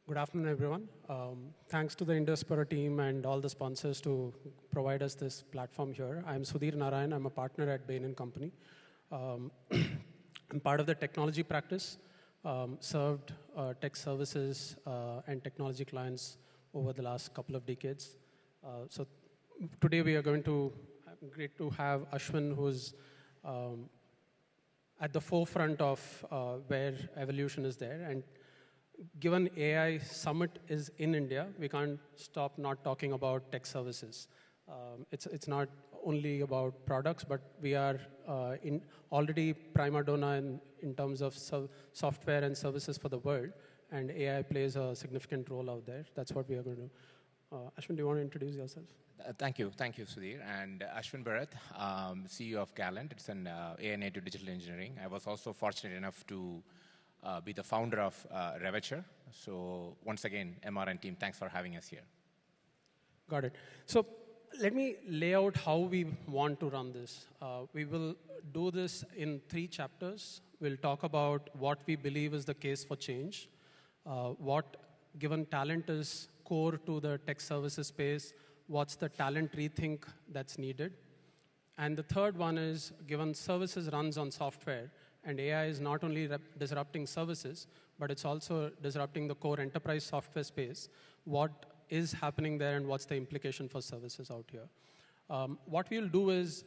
Good afternoon, everyone. Thanks to the Indiaspora team and all the sponsors to provide us this platform here. I'm Sudheer Narayan. I'm a partner at Bain Company. I'm part of the technology practice, served tech services and technology clients over the last couple of decades. So today we are great to have Ashwin, who's at the forefront of where evolution is there. And given AI Summit is in India, we can't stop not talking about tech services. It's not only about products, but we are already prima donna in terms of software and services for the world, and AI plays a significant role out there. That's what we are going to do. Ashwin, do you want to introduce yourself? Thank you, Sudhir. And Ashwin Bharath, CEO of Galent. It's an AI-native digital engineering. I was also fortunate enough to be the founder of Revature. So once again, MR and team, thanks for having us here. Got it. So let me lay out how we want to run this. We will do this in 3 chapters. We'll talk about what we believe is the case for change, what given talent is core to the tech services space, what's the talent rethink that's needed. And the third one is, given services runs on software, and AI is not only disrupting services, but it's also disrupting the core enterprise software space, what is happening there and what's the implication for services out here. What we'll do is,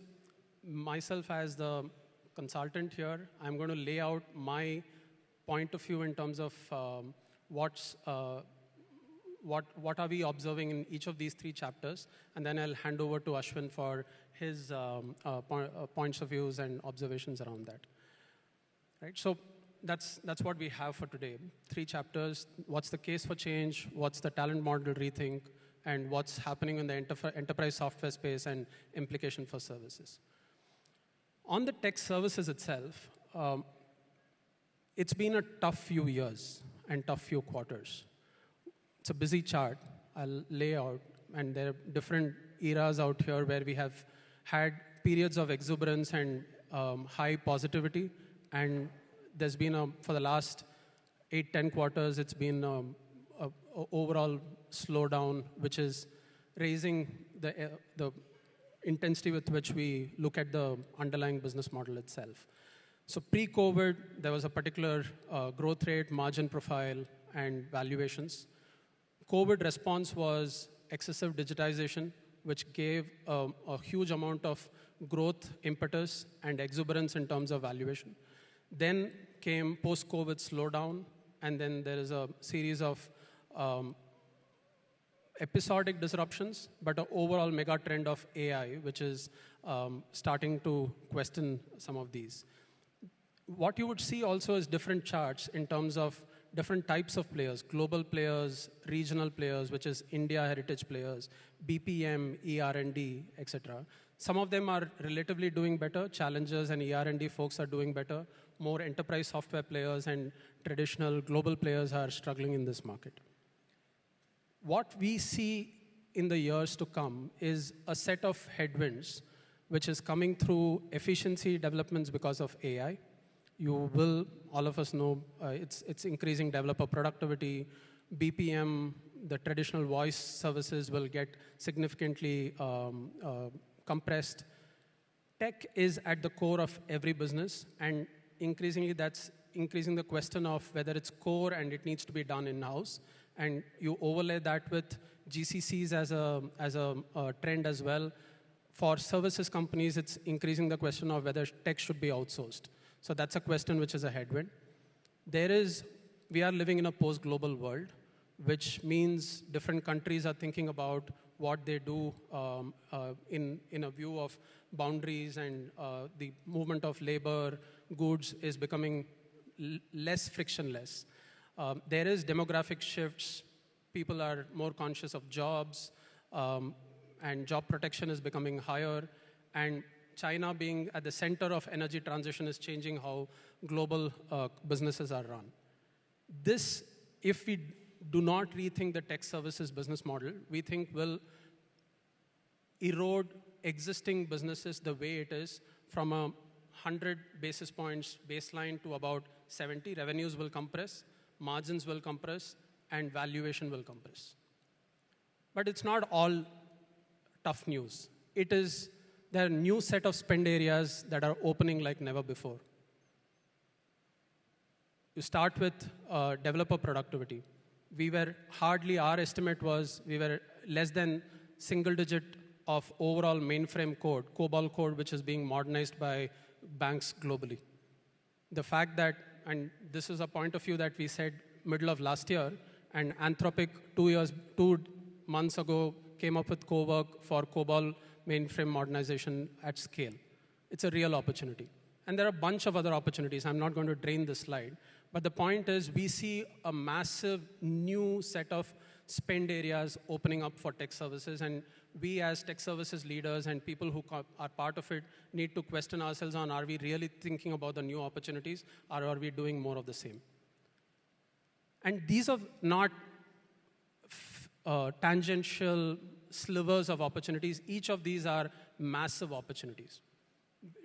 myself as the consultant here, I'm going to lay out my point of view in terms of what are we observing in each of these 3 chapters, and then I'll hand over to Ashwin for his points of views and observations around that. Right, so that's what we have for today. 3 chapters: what's the case for change, what's the talent model rethink, and what's happening in the enterprise software space and implication for services. On the tech services itself, it's been a tough few years and tough few quarters. It's a busy chart I'll lay out, and there are different eras out here where we have had periods of exuberance and high positivity, and there's been for the last 8-10 quarters, it's been a overall slowdown, which is raising the intensity with which we look at the underlying business model itself. So pre-COVID, there was a particular growth rate, margin profile, and valuations. COVID response was excessive digitization, which gave a huge amount of growth impetus and exuberance in terms of valuation. Then came post-COVID slowdown, and then there is a series of episodic disruptions, but an overall mega trend of AI, which is starting to question some of these. What you would see also is different charts in terms of different types of players: global players, regional players, which is India heritage players, BPM, ER&D, etc. Some of them are relatively doing better. Challengers and ER&D folks are doing better. More enterprise software players and traditional global players are struggling in this market. What we see in the years to come is a set of headwinds, which is coming through efficiency developments because of AI. You will, all of us know, it's increasing developer productivity. BPM, the traditional voice services, will get significantly compressed. Tech is at the core of every business, and increasingly that's increasing the question of whether it's core and it needs to be done in-house. And you overlay that with GCCs as a trend as well. For services companies, it's increasing the question of whether tech should be outsourced. So that's a question which is a headwind. We are living in a post-global world, which means different countries are thinking about what they do in a view of boundaries, and the movement of labor, goods is becoming less frictionless. There is demographic shifts. People are more conscious of jobs, and job protection is becoming higher. And China being at the center of energy transition is changing how global businesses are run. This, if we do not rethink the tech services business model, we think will erode existing businesses the way it is from a 100 basis points baseline to about 70. Revenues will compress, margins will compress, and valuation will compress. But it's not all tough news. There are a new set of spend areas that are opening like never before. You start with developer productivity. Our estimate was we were less than single digit of overall mainframe code, COBOL code, which is being modernized by banks globally. The fact that, and this is a point of view that we said middle of last year, and Anthropic 2 months ago came up with co-work for COBOL mainframe modernization at scale. It's a real opportunity. And there are a bunch of other opportunities. I'm not going to drain this slide. But the point is, we see a massive new set of spend areas opening up for tech services. And we as tech services leaders and people who are part of it need to question ourselves on, are we really thinking about the new opportunities, or are we doing more of the same? And these are not tangential slivers of opportunities. Each of these are massive opportunities.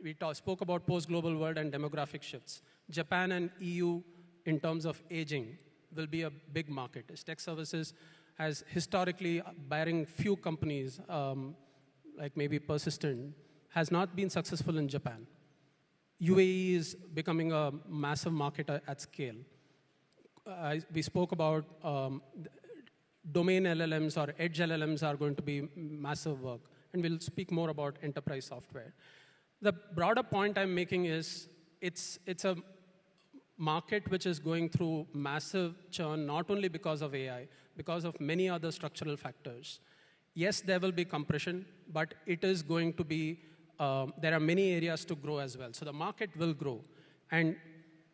We spoke about post-global world and demographic shifts. Japan and EU, in terms of aging, will be a big market. Tech services has historically, barring few companies, like maybe Persistent, has not been successful in Japan. UAE is becoming a massive market at scale. We spoke about domain LLMs or edge LLMs are going to be massive work. And we'll speak more about enterprise software. The broader point I'm making is it's a market which is going through massive churn, not only because of AI, because of many other structural factors. Yes, there will be compression, but it is going to be, there are many areas to grow as well. So the market will grow. And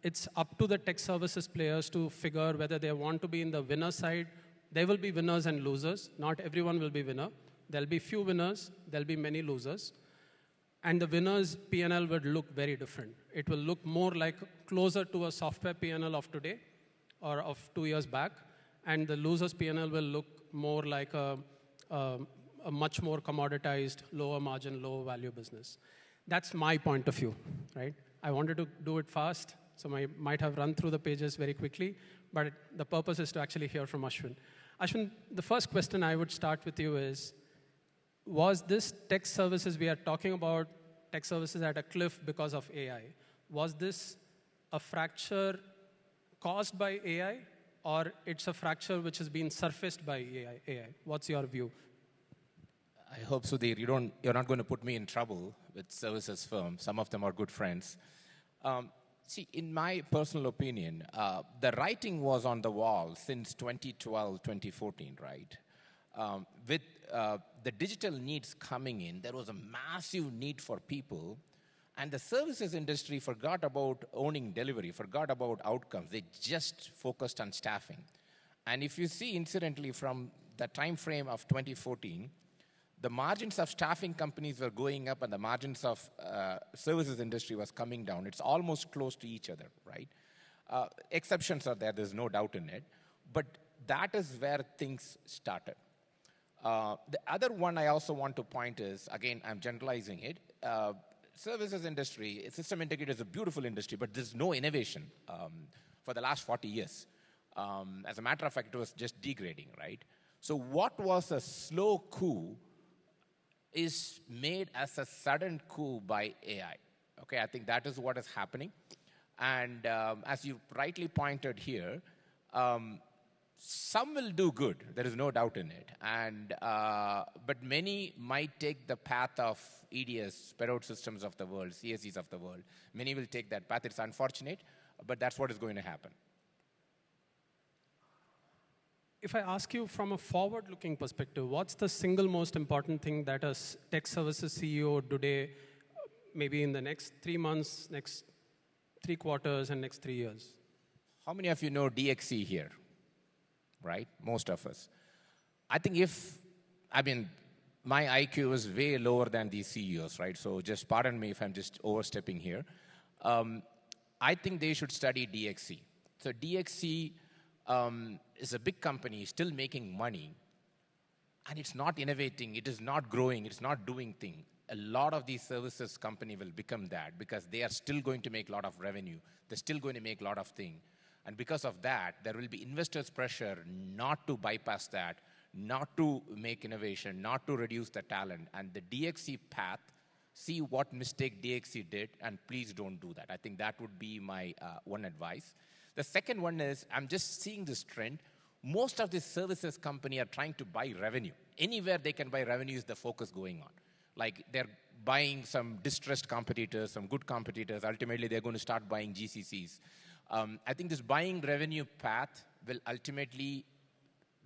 it's up to the tech services players to figure whether they want to be in the winner side. There will be winners and losers. Not everyone will be winner. There'll be few winners. There'll be many losers. And the winner's P&L would look very different. It will look more like closer to a software P&L of today or of 2 years back. And the loser's P&L will look more like a much more commoditized, lower margin, lower value business. That's my point of view, right? I wanted to do it fast, so I might have run through the pages very quickly, but the purpose is to actually hear from Ashwin. Ashwin, the first question I would start with you is, was this tech services, we are talking about tech services at a cliff because of AI. Was this a fracture caused by AI, or it's a fracture which has been surfaced by AI? What's your view? I hope, Sudheer, you're not going to put me in trouble with services firms. Some of them are good friends. See, in my personal opinion, the writing was on the wall since 2012, 2014, right? With the digital needs coming in, there was a massive need for people, and the services industry forgot about owning delivery, forgot about outcomes. They just focused on staffing. And if you see, incidentally, from the time frame of 2014, the margins of staffing companies were going up and the margins of services industry was coming down. It's almost close to each other, right? Exceptions are there, there's no doubt in it. But that is where things started. The other one I also want to point is, again, I'm generalizing it. Services industry, system integrator is a beautiful industry, but there's no innovation for the last 40 years. As a matter of fact, it was just degrading, right? So what was a slow coup is made as a sudden coup by AI. Okay, I think that is what is happening. And as you rightly pointed here, some will do good, there is no doubt in it. And, but many might take the path of EDS, Perot systems of the world, CSEs of the world. Many will take that path. It's unfortunate, but that's what is going to happen. If I ask you from a forward-looking perspective, what's the single most important thing that a tech services CEO today, maybe in the next 3 months, next 3 quarters, and next 3 years? How many of you know DXC here? Right? Most of us. I think my IQ is way lower than these CEOs, right? So just pardon me if I'm just overstepping here. I think they should study DXC. So DXC is a big company, still making money, and it's not innovating, it is not growing, it's not doing things. A lot of these services company will become that because they are still going to make a lot of revenue. They're still going to make a lot of things. And because of that, there will be investors' pressure not to bypass that, not to make innovation, not to reduce the talent. And the DXC path, see what mistake DXC did, and please don't do that. I think that would be my one advice. The second one is, I'm just seeing this trend. Most of these services company are trying to buy revenue. Anywhere they can buy revenue is the focus going on. Like they're buying some distressed competitors, some good competitors. Ultimately, they're going to start buying GCCs. I think this buying revenue path will ultimately,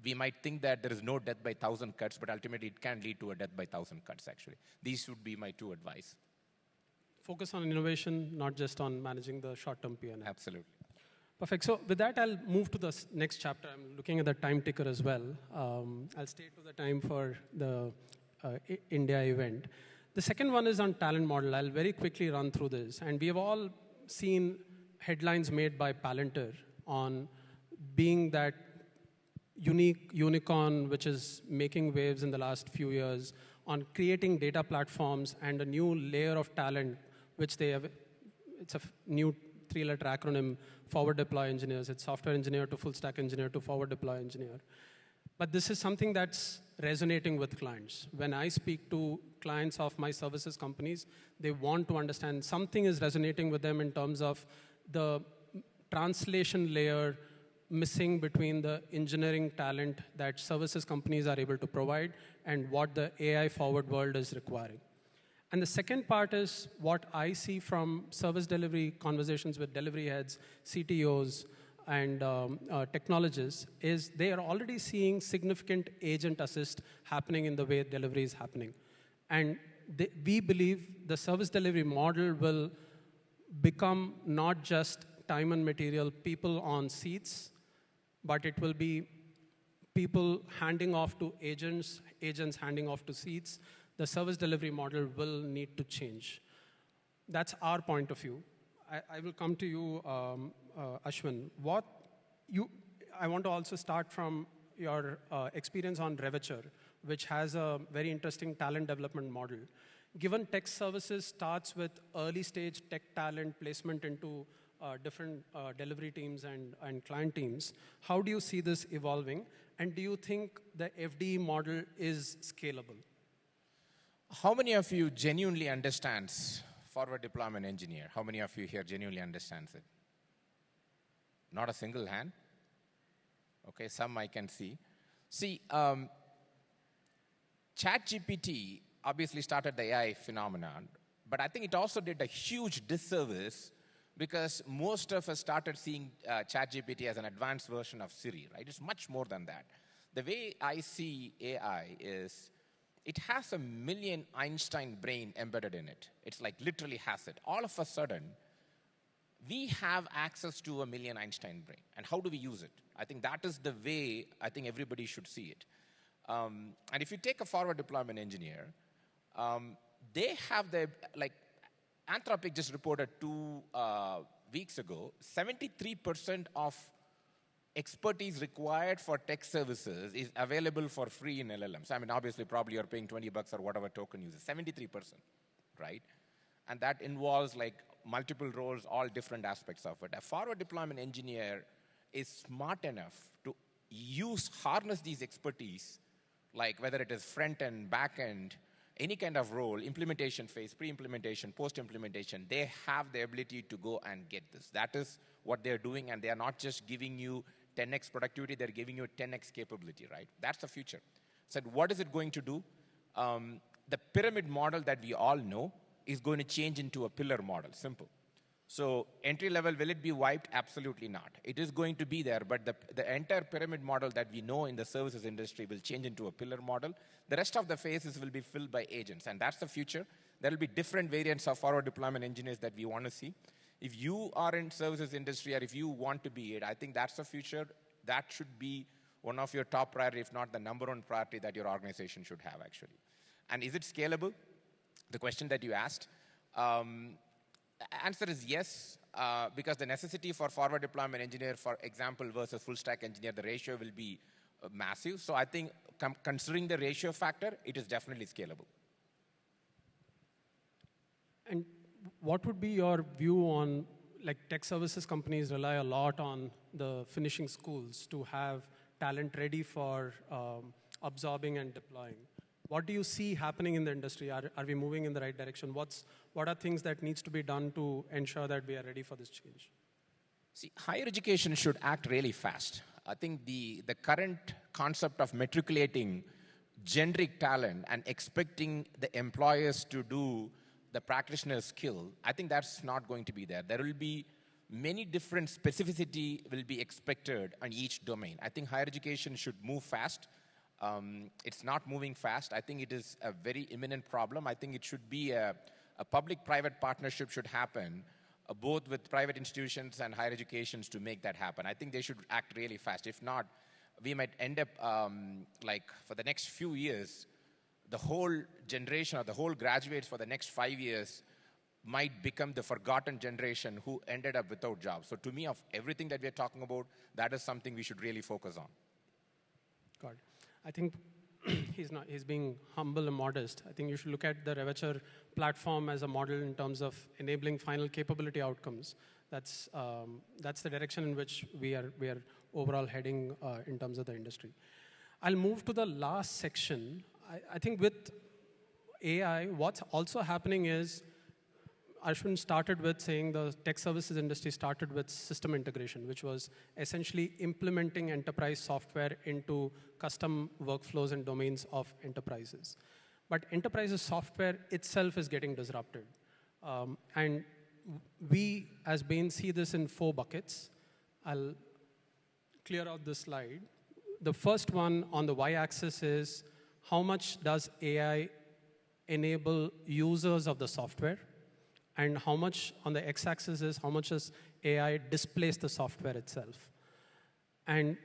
we might think that there is no death by 1,000 cuts, but ultimately it can lead to a death by 1,000 cuts, actually. These would be my two advice. Focus on innovation, not just on managing the short-term P&L. Absolutely. Perfect. So with that, I'll move to the next chapter. I'm looking at the time ticker as well. I'll stay to the time for the India event. The second one is on talent model. I'll very quickly run through this. And we have all seen headlines made by Palantir on being that unique unicorn which is making waves in the last few years, on creating data platforms and a new layer of talent, which they have. It's a new three-letter acronym, forward deploy engineers. It's software engineer to full stack engineer to forward deploy engineer. But this is something that's resonating with clients. When I speak to clients of my services companies, they want to understand something is resonating with them in terms of the translation layer missing between the engineering talent that services companies are able to provide and what the AI forward world is requiring. And the second part is what I see from service delivery conversations with delivery heads, CTOs, and technologists is they are already seeing significant agent assist happening in the way delivery is happening. And we believe the service delivery model will become not just time and material, people on seats, but it will be people handing off to agents, agents handing off to seats. The service delivery model will need to change. That's our point of view. I will come to you, Ashwin. I want to also start from your experience on Revature, which has a very interesting talent development model. Given tech services starts with early stage tech talent placement into different delivery teams and client teams, how do you see this evolving? And do you think the FDE model is scalable? How many of you genuinely understands forward deployment engineer? How many of you here genuinely understands it? Not a single hand? Okay, some I can see. See, ChatGPT obviously started the AI phenomenon, but I think it also did a huge disservice because most of us started seeing ChatGPT as an advanced version of Siri, right? It's much more than that. The way I see AI is it has a million Einstein brain embedded in it. It's like literally has it. All of a sudden, we have access to a million Einstein brain. And how do we use it? I think that is the way I think everybody should see it. And if you take a forward deployment engineer, they have the, like, Anthropic just reported 2 weeks ago, 73% of expertise required for tech services is available for free in LLMs. I mean, obviously, probably you're paying $20 or whatever token uses, 73%, right? And that involves like multiple roles, all different aspects of it. A forward deployment engineer is smart enough to harness these expertise, like whether it is front end, back end, any kind of role, implementation phase, pre-implementation, post-implementation, they have the ability to go and get this. That is what they're doing, and they are not just giving you 10x productivity, they're giving you 10x capability, right? That's the future. So what is it going to do? The pyramid model that we all know is going to change into a pillar model, simple. So entry level, will it be wiped? Absolutely not. It is going to be there, but the entire pyramid model that we know in the services industry will change into a pillar model. The rest of the phases will be filled by agents, and that's the future. There will be different variants of forward deployment engineers that we want to see. If you are in services industry or if you want to be it, I think that's the future. That should be one of your top priority, if not the number one priority that your organization should have, actually. And is it scalable? The question that you asked. Answer is yes, because the necessity for forward deployment engineer, for example, versus full stack engineer, the ratio will be massive. So I think considering the ratio factor, it is definitely scalable. And what would be your view on, like, tech services companies rely a lot on the finishing schools to have talent ready for absorbing and deploying. What do you see happening in the industry? Are we moving in the right direction? What are things that needs to be done to ensure that we are ready for this change? See, higher education should act really fast. I think the current concept of matriculating generic talent and expecting the employers to do the practitioner's skill, I think that's not going to be there. There will be many different specificity will be expected on each domain. I think higher education should move fast. It's not moving fast. I think it is a very imminent problem. I think it should be a public-private partnership should happen, both with private institutions and higher educations to make that happen. I think they should act really fast. If not, we might end up, like for the next few years, the whole generation or the whole graduates for the next 5 years might become the forgotten generation who ended up without jobs. So to me, of everything that we're talking about, that is something we should really focus on. Got it. I think he's being humble and modest. I think you should look at the Revature platform as a model in terms of enabling final capability outcomes. That's the direction in which we are overall heading in terms of the industry. I'll move to the last section. I think with AI, what's also happening is Ashwin started with saying the tech services industry started with system integration, which was essentially implementing enterprise software into custom workflows and domains of enterprises. But enterprises software itself is getting disrupted. And we, as Bain, see this in 4 buckets. I'll clear out this slide. The first one on the y-axis is how much does AI enable users of the software? And how much on the x-axis is how much does AI displace the software itself? And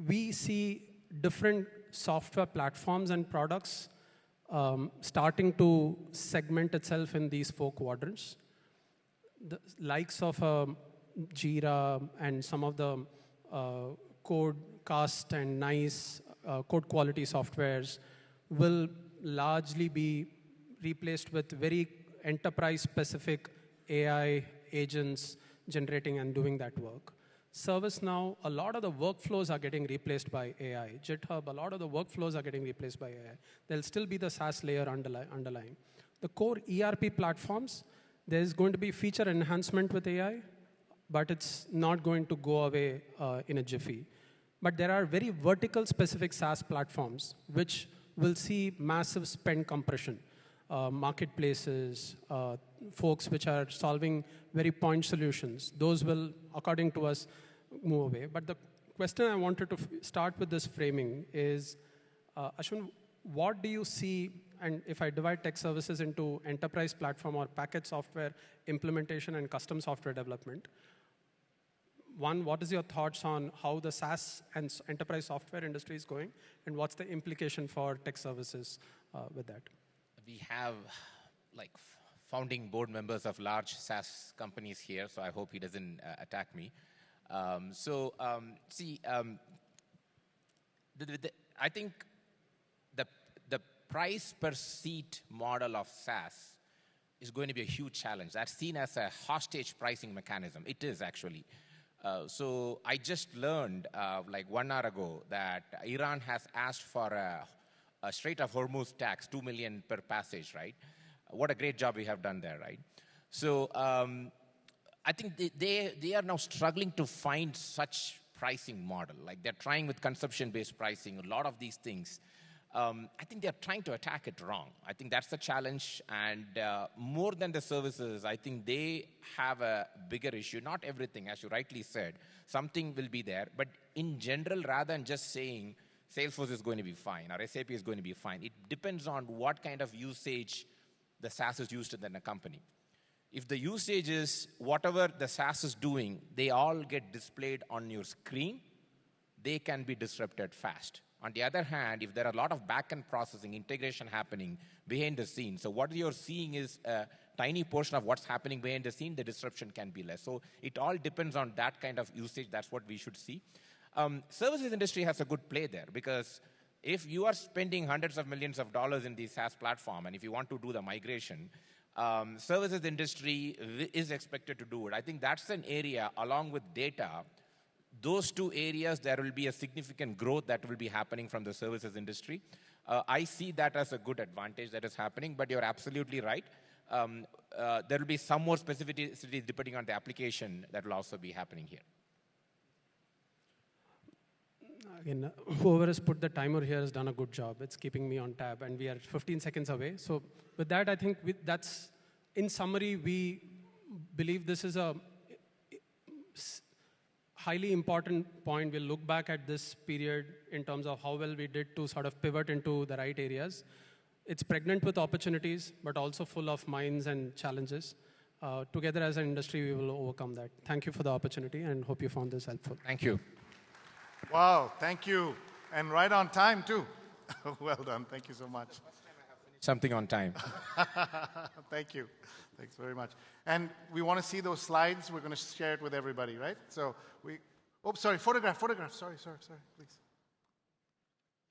we see different software platforms and products starting to segment itself in these 4 quadrants. The likes of Jira and some of the Codecast and nice code quality softwares will largely be replaced with very enterprise-specific AI agents generating and doing that work. ServiceNow, a lot of the workflows are getting replaced by AI. GitHub, a lot of the workflows are getting replaced by AI. There'll still be the SaaS layer underlying. The core ERP platforms, there's going to be feature enhancement with AI, but it's not going to go away in a jiffy. But there are very vertical-specific SaaS platforms which will see massive spend compression. Marketplaces, folks which are solving very point solutions, those will, according to us, move away. But the question I wanted to start with this framing is, Ashwin, what do you see, and if I divide tech services into enterprise platform or package software implementation and custom software development, one, what is your thoughts on how the SaaS and enterprise software industry is going, and what's the implication for tech services with that? We have like founding board members of large SaaS companies here, so I hope he doesn't attack me. I think the price per seat model of SaaS is going to be a huge challenge. That's seen as a hostage pricing mechanism. It is actually. So I just learned like 1 hour ago that Iran has asked for a Strait of Hormuz tax, 2 million per passage, right? What a great job we have done there, right? So I think they are now struggling to find such pricing model. Like they're trying with consumption-based pricing, a lot of these things. I think they're trying to attack it wrong. I think that's the challenge. And more than the services, I think they have a bigger issue. Not everything, as you rightly said. Something will be there. But in general, rather than just saying, Salesforce is going to be fine, or SAP is going to be fine. It depends on what kind of usage the SaaS is used in a company. If the usage is whatever the SaaS is doing, they all get displayed on your screen, they can be disrupted fast. On the other hand, if there are a lot of back-end processing, integration happening behind the scenes, so what you're seeing is a tiny portion of what's happening behind the scene, the disruption can be less. So it all depends on that kind of usage. That's what we should see. Services industry has a good play there because if you are spending hundreds of millions of dollars in the SaaS platform and if you want to do the migration, services industry is expected to do it. I think that's an area, along with data, those two areas, there will be a significant growth that will be happening from the services industry. I see that as a good advantage that is happening, but you're absolutely right. There will be some more specificity depending on the application that will also be happening here. Again, whoever has put the timer here has done a good job. It's keeping me on tab, and we are 15 seconds away. So with that, I think that's, in summary, we believe this is a highly important point. We'll look back at this period in terms of how well we did to sort of pivot into the right areas. It's pregnant with opportunities, but also full of mines and challenges. Together as an industry, we will overcome that. Thank you for the opportunity, and hope you found this helpful. Thank you. Wow, thank you. And right on time, too. Well done. Thank you so much. Something on time. Thank you. Thanks very much. And we want to see those slides. We're going to share it with everybody, right? So oh, sorry, photograph. Sorry, please.